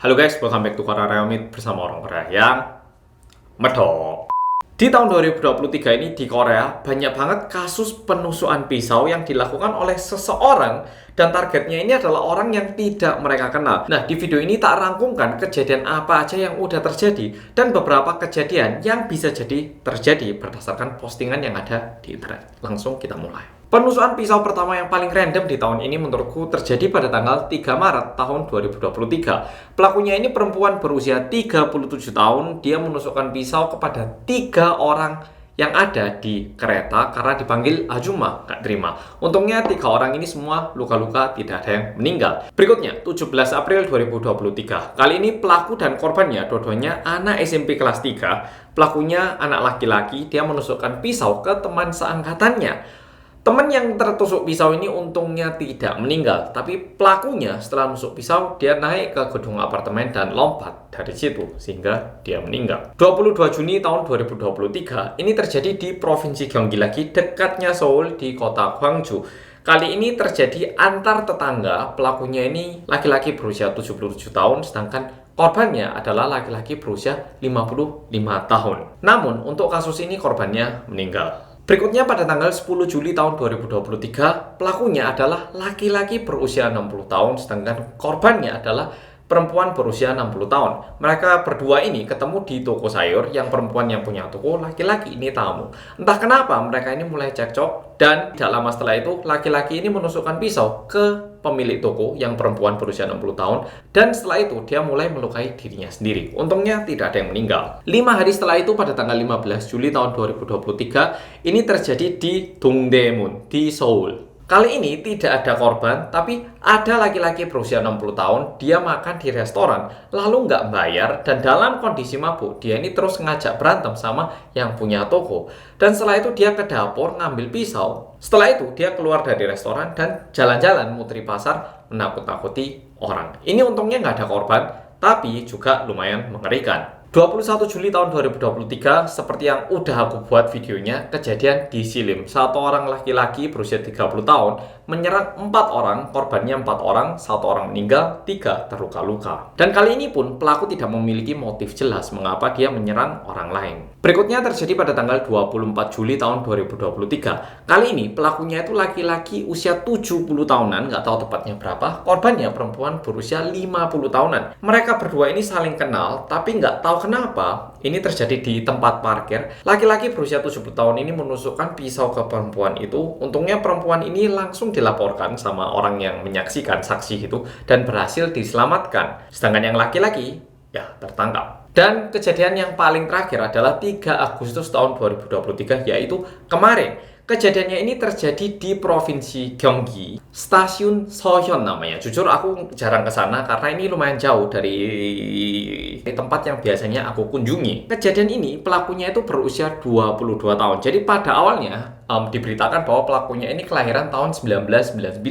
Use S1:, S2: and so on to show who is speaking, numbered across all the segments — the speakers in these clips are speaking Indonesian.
S1: Halo guys, welcome back to Korea Reomit bersama orang Korea yang medok. Di tahun 2023 ini di Korea banyak banget kasus penusukan pisau yang dilakukan oleh seseorang dan targetnya ini adalah orang yang tidak mereka kenal. Nah, di video ini tak rangkumkan kejadian apa aja yang udah terjadi dan beberapa kejadian yang bisa jadi terjadi berdasarkan postingan yang ada di internet. Langsung kita mulai. Penusukan pisau pertama yang paling random di tahun ini menurutku terjadi pada tanggal 3 Maret tahun 2023. Pelakunya ini perempuan berusia 37 tahun. Dia menusukkan pisau kepada 3 orang yang ada di kereta karena dipanggil Ajuma, gak terima. Untungnya 3 orang ini semua luka-luka, tidak ada yang meninggal. Berikutnya, 17 April 2023. Kali ini pelaku dan korbannya dua-duanya anak SMP kelas 3. Pelakunya anak laki-laki, dia menusukkan pisau ke teman seangkatannya. Teman yang tertusuk pisau ini untungnya tidak meninggal, tapi pelakunya setelah menusuk pisau, dia naik ke gedung apartemen dan lompat dari situ, sehingga dia meninggal. 22 Juni tahun 2023, ini terjadi di Provinsi Gyeonggi lagi, dekatnya Seoul di kota Gwangju. Kali ini terjadi antar tetangga, pelakunya ini laki-laki berusia 77 tahun, sedangkan korbannya adalah laki-laki berusia 55 tahun. Namun, untuk kasus ini korbannya meninggal. Berikutnya pada tanggal 10 Juli tahun 2023, pelakunya adalah laki-laki berusia 60 tahun, sedangkan korbannya adalah perempuan berusia 60 tahun. Mereka berdua ini ketemu di toko sayur, yang perempuan yang punya toko, laki-laki ini tamu. Entah kenapa mereka ini mulai cekcok, dan tidak lama setelah itu, laki-laki ini menusukkan pisau ke pemilik toko yang perempuan berusia 60 tahun, dan setelah itu dia mulai melukai dirinya sendiri. Untungnya tidak ada yang meninggal. 5 hari setelah itu pada tanggal 15 Juli tahun 2023, ini terjadi di Dongdaemun, di Seoul. Kali ini tidak ada korban, tapi ada laki-laki berusia 60 tahun, dia makan di restoran, lalu nggak bayar, dan dalam kondisi mabuk, dia ini terus ngajak berantem sama yang punya toko. Dan setelah itu dia ke dapur ngambil pisau. Setelah itu dia keluar dari restoran dan jalan-jalan muteri pasar menakut-nakuti orang. Ini untungnya nggak ada korban, tapi juga lumayan mengerikan. 21 Juli tahun 2023, seperti yang udah aku buat videonya, kejadian di Silim. Satu orang laki-laki berusia 30 tahun menyerang 4 orang, korbannya 4 orang, 1 orang meninggal, 3 terluka-luka. Dan kali ini pun pelaku tidak memiliki motif jelas mengapa dia menyerang orang lain. Berikutnya terjadi pada tanggal 24 Juli tahun 2023. Kali ini pelakunya itu laki-laki usia 70 tahunan, nggak tahu tepatnya berapa. Korbannya perempuan berusia 50 tahunan. Mereka berdua ini saling kenal, tapi nggak tahu kenapa ini terjadi di tempat parkir. Laki-laki berusia 70 tahun ini menusukkan pisau ke perempuan itu. Untungnya perempuan ini langsung dilaporkan sama orang yang menyaksikan, saksi itu, dan berhasil diselamatkan. Sedangkan yang laki-laki ya tertangkap. Dan kejadian yang paling terakhir adalah 3 Agustus tahun 2023, yaitu kemarin. Kejadiannya ini terjadi di Provinsi Gyeonggi, Stasiun Seohyeon namanya. Jujur aku jarang ke sana karena ini lumayan jauh dari tempat yang biasanya aku kunjungi. Kejadian ini pelakunya itu berusia 22 tahun. Jadi pada awalnya diberitakan bahwa pelakunya ini kelahiran tahun 1999.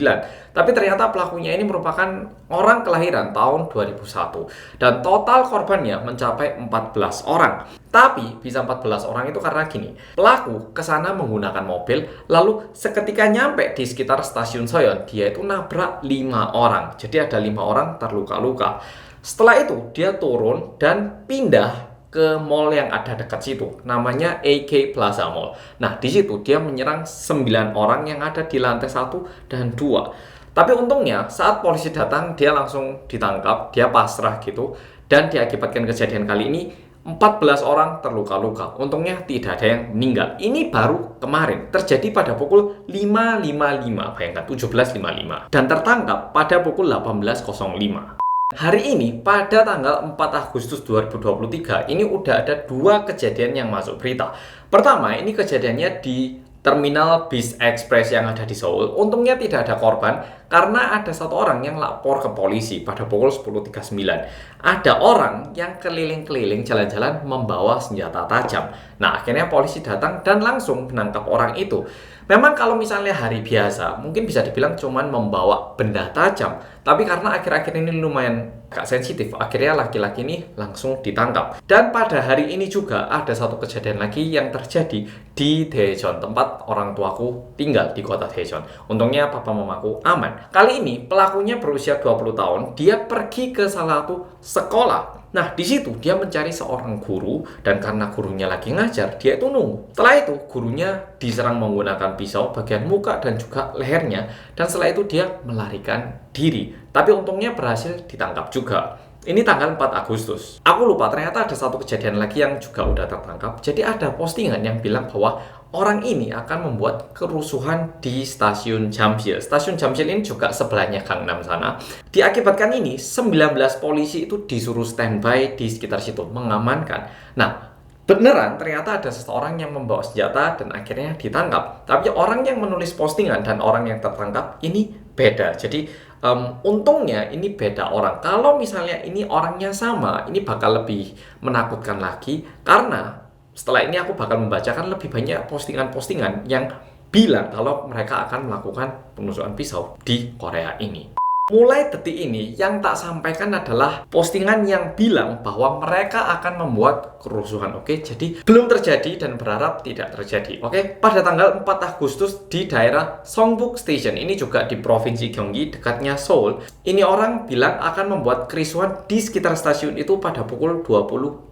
S1: Tapi ternyata pelakunya ini merupakan orang kelahiran tahun 2001. Dan total korbannya mencapai 14 orang. Tapi bisa 14 orang itu karena gini, pelaku kesana menggunakan mobil, lalu seketika nyampe di sekitar stasiun Seohyeon, dia itu nabrak 5 orang. Jadi ada 5 orang terluka-luka. Setelah itu dia turun dan pindah ke mall yang ada dekat situ, namanya AK Plaza Mall. Nah, di situ dia menyerang 9 orang yang ada di lantai 1 dan 2. Tapi untungnya saat polisi datang, dia langsung ditangkap, dia pasrah gitu, dan diakibatkan kejadian kali ini 14 orang terluka-luka. Untungnya tidak ada yang meninggal. Ini baru kemarin, terjadi pada pukul 5.55, bayangkan 17.55, dan tertangkap pada pukul 18.05. Hari ini, pada tanggal 4 Agustus 2023, ini udah ada 2 kejadian yang masuk berita. Pertama, ini kejadiannya di Terminal Bis Express yang ada di Seoul. Untungnya tidak ada korban karena ada 1 orang yang lapor ke polisi pada pukul 10.39. Ada orang yang keliling-keliling jalan-jalan membawa senjata tajam. Nah, akhirnya polisi datang dan langsung menangkap orang itu. Memang kalau misalnya hari biasa, mungkin bisa dibilang cuman membawa benda tajam. Tapi karena akhir-akhir ini lumayan agak sensitif, akhirnya laki-laki ini langsung ditangkap. Dan pada hari ini juga ada satu kejadian lagi yang terjadi di Daejeon, tempat orang tuaku tinggal di kota Daejeon. Untungnya papa mamaku aman. Nah, kali ini pelakunya berusia 20 tahun, dia pergi ke salah satu sekolah. Nah, di situ dia mencari seorang guru dan karena gurunya lagi ngajar, dia itu nunggu. Setelah itu, gurunya diserang menggunakan pisau bagian muka dan juga lehernya dan setelah itu dia melarikan diri. Tapi untungnya berhasil ditangkap juga. Ini tanggal 4 Agustus. Aku lupa, ternyata ada satu kejadian lagi yang juga udah tertangkap. Jadi ada postingan yang bilang bahwa orang ini akan membuat kerusuhan di stasiun Jamsil. Stasiun Jamsil ini juga sebelahnya Gangnam sana. Diakibatkan ini, 19 polisi itu disuruh standby di sekitar situ, mengamankan. Nah, beneran ternyata ada seseorang yang membawa senjata dan akhirnya ditangkap. Tapi orang yang menulis postingan dan orang yang tertangkap ini beda. Jadi untungnya ini beda orang. Kalau misalnya ini orangnya sama, ini bakal lebih menakutkan lagi karena setelah ini aku bakal membacakan lebih banyak postingan-postingan yang bilang kalau mereka akan melakukan penusukan pisau di Korea ini. Mulai detik ini, yang tak sampaikan adalah postingan yang bilang bahwa mereka akan membuat kerusuhan, oke? Jadi, belum terjadi dan berharap tidak terjadi, oke? Pada tanggal 4 Agustus di daerah Songbuk Station, ini juga di Provinsi Gyeonggi, dekatnya Seoul, ini orang bilang akan membuat kerusuhan di sekitar stasiun itu pada pukul 20.00.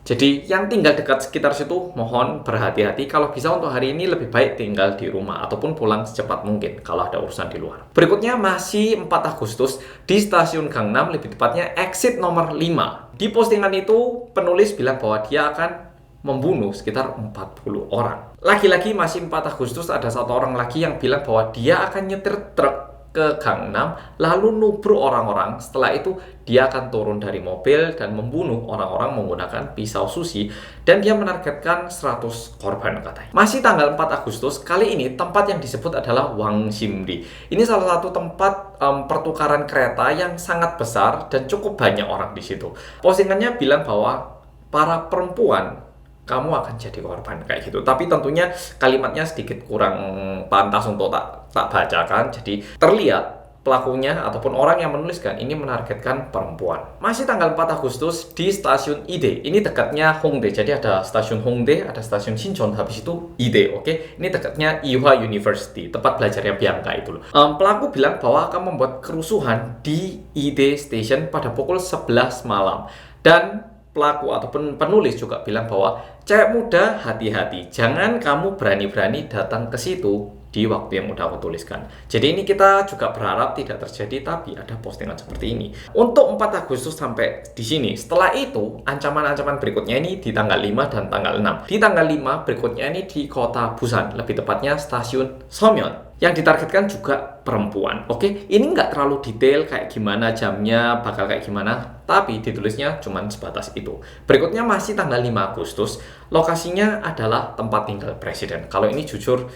S1: Jadi yang tinggal dekat sekitar situ mohon berhati-hati. Kalau bisa untuk hari ini lebih baik tinggal di rumah ataupun pulang secepat mungkin kalau ada urusan di luar. Berikutnya masih 4 Agustus di stasiun Gangnam, lebih tepatnya exit nomor 5. Di postingan itu penulis bilang bahwa dia akan membunuh sekitar 40 orang. Lagi-lagi masih 4 Agustus ada satu orang lagi yang bilang bahwa dia akan nyetir truk ke Gangnam lalu nubruk orang-orang. Setelah itu dia akan turun dari mobil dan membunuh orang-orang menggunakan pisau sushi dan dia menargetkan 100 korban katanya. Masih tanggal 4 Agustus, kali ini tempat yang disebut adalah Wangsimri. Ini salah satu tempat pertukaran kereta yang sangat besar dan cukup banyak orang di situ. Postingannya bilang bahwa para perempuan kamu akan jadi korban kayak gitu. Tapi tentunya kalimatnya sedikit kurang pantas untuk tak bacakan. Jadi terlihat pelakunya ataupun orang yang menuliskan ini menargetkan perempuan. Masih tanggal 4 Agustus di stasiun Ide. Ini dekatnya Hongdae. Jadi ada stasiun Hongdae, ada stasiun Sinchon, habis itu Ide, oke? Ini dekatnya Ewha University, tempat belajarnya Bianca itu loh. Pelaku bilang bahwa akan membuat kerusuhan di Ide Station pada pukul 11 malam. Dan pelaku ataupun penulis juga bilang bahwa cewek muda hati-hati, jangan kamu berani-berani datang ke situ di waktu yang udah aku tuliskan. Jadi ini kita juga berharap tidak terjadi, tapi ada postingan seperti ini. Untuk 4 Agustus sampai di sini. Setelah itu, ancaman-ancaman berikutnya ini di tanggal 5 dan tanggal 6. Di tanggal 5 berikutnya ini di kota Busan, lebih tepatnya stasiun Seomyeon. Yang ditargetkan juga perempuan. Oke, ini nggak terlalu detail kayak gimana jamnya, bakal kayak gimana, tapi ditulisnya cuma sebatas itu. Berikutnya masih tanggal 5 Agustus, lokasinya adalah tempat tinggal presiden. Kalau ini jujur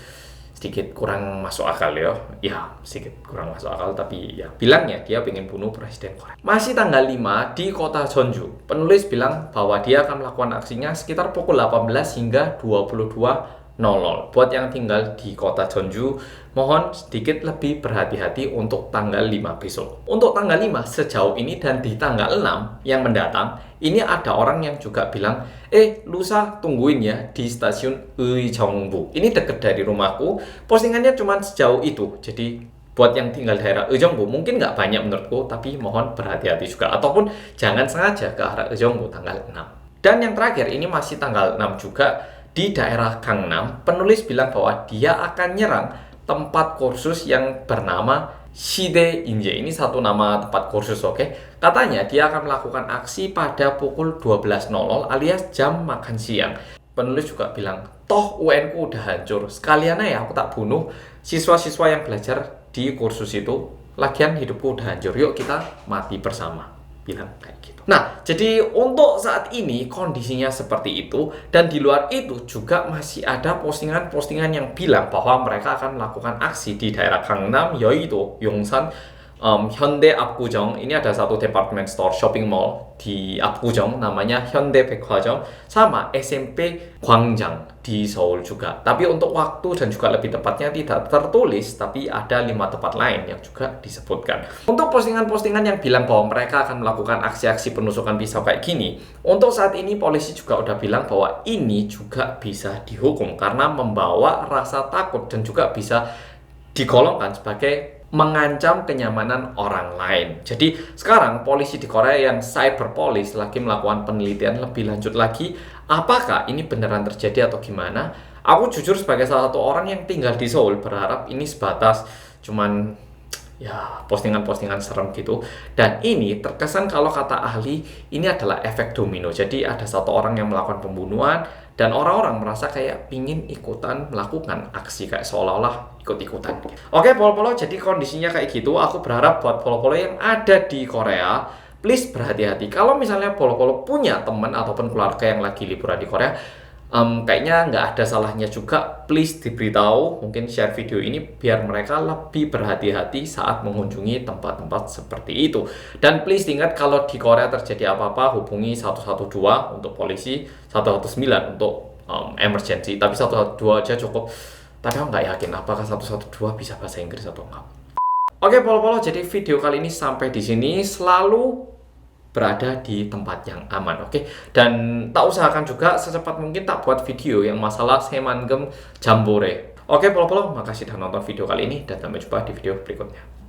S1: sedikit kurang masuk akal ya. Ya, sedikit kurang masuk akal, tapi ya bilangnya dia pengen bunuh presiden Korea. Masih tanggal 5 di kota Jeonju. Penulis bilang bahwa dia akan melakukan aksinya sekitar pukul 18 hingga 22.00. Buat yang tinggal di kota Jeonju, mohon sedikit lebih berhati-hati untuk tanggal 5 besok. Untuk tanggal 5 sejauh ini dan di tanggal 6 yang mendatang, ini ada orang yang juga bilang, lusa tungguin ya di stasiun Uijeongbu. Ini deket dari rumahku, postingannya cuma sejauh itu. Jadi buat yang tinggal daerah Uijeongbu mungkin nggak banyak menurutku, tapi mohon berhati-hati juga. Ataupun jangan sengaja ke arah Uijeongbu tanggal 6. Dan yang terakhir, ini masih tanggal 6 juga, di daerah Gangnam, penulis bilang bahwa dia akan nyerang tempat kursus yang bernama Shide Inje. Ini satu nama tempat kursus, oke? Katanya dia akan melakukan aksi pada pukul 12.00 alias jam makan siang. Penulis juga bilang, toh UN ku udah hancur, sekalian aja aku tak bunuh siswa-siswa yang belajar di kursus itu. Lagian hidupku udah hancur, yuk kita mati bersama. Bilang kayak gitu. Nah, jadi untuk saat ini kondisinya seperti itu, dan di luar itu juga masih ada postingan-postingan yang bilang bahwa mereka akan melakukan aksi di daerah Gangnam, yaitu Yongsan, Hyundai Apgujeong. Ini ada satu department store shopping mall di Apgujeong namanya Hyundai Baek화점, sama SMP Gwangjang di Seoul juga. Tapi untuk waktu dan juga lebih tepatnya tidak tertulis, tapi ada 5 tempat lain yang juga disebutkan. Untuk postingan-postingan yang bilang bahwa mereka akan melakukan aksi-aksi penusukan pisau kayak gini, untuk saat ini polisi juga udah bilang bahwa ini juga bisa dihukum karena membawa rasa takut dan juga bisa digolongkan sebagai mengancam kenyamanan orang lain. Jadi sekarang polisi di Korea yang cyber police lagi melakukan penelitian lebih lanjut lagi, apakah ini beneran terjadi atau gimana. Aku jujur sebagai salah satu orang yang tinggal di Seoul berharap ini sebatas cuman ya postingan-postingan serem gitu. Dan ini terkesan kalau kata ahli ini adalah efek domino. Jadi ada satu orang yang melakukan pembunuhan dan orang-orang merasa kayak pingin ikutan melakukan aksi kayak seolah-olah ikut-ikutan. Oke, polo-polo, jadi kondisinya kayak gitu. Aku berharap buat polo-polo yang ada di Korea, please berhati-hati. Kalau misalnya polo-polo punya teman ataupun keluarga yang lagi liburan di Korea, kayaknya nggak ada salahnya juga, please diberitahu, mungkin share video ini biar mereka lebih berhati-hati saat mengunjungi tempat-tempat seperti itu. Dan please ingat kalau di Korea terjadi apa-apa, hubungi 112 untuk polisi, 119 untuk emergency, tapi 112 aja cukup. Tapi aku nggak yakin apakah 112 bisa bahasa Inggris atau enggak. Oke, polo-polo, jadi video kali ini sampai di sini. Selalu berada di tempat yang aman, oke? Dan tak usahakan juga secepat mungkin tak buat video yang masalah Semangem Jambore. Oke, polo-polo, makasih sudah nonton video kali ini dan sampai jumpa di video berikutnya.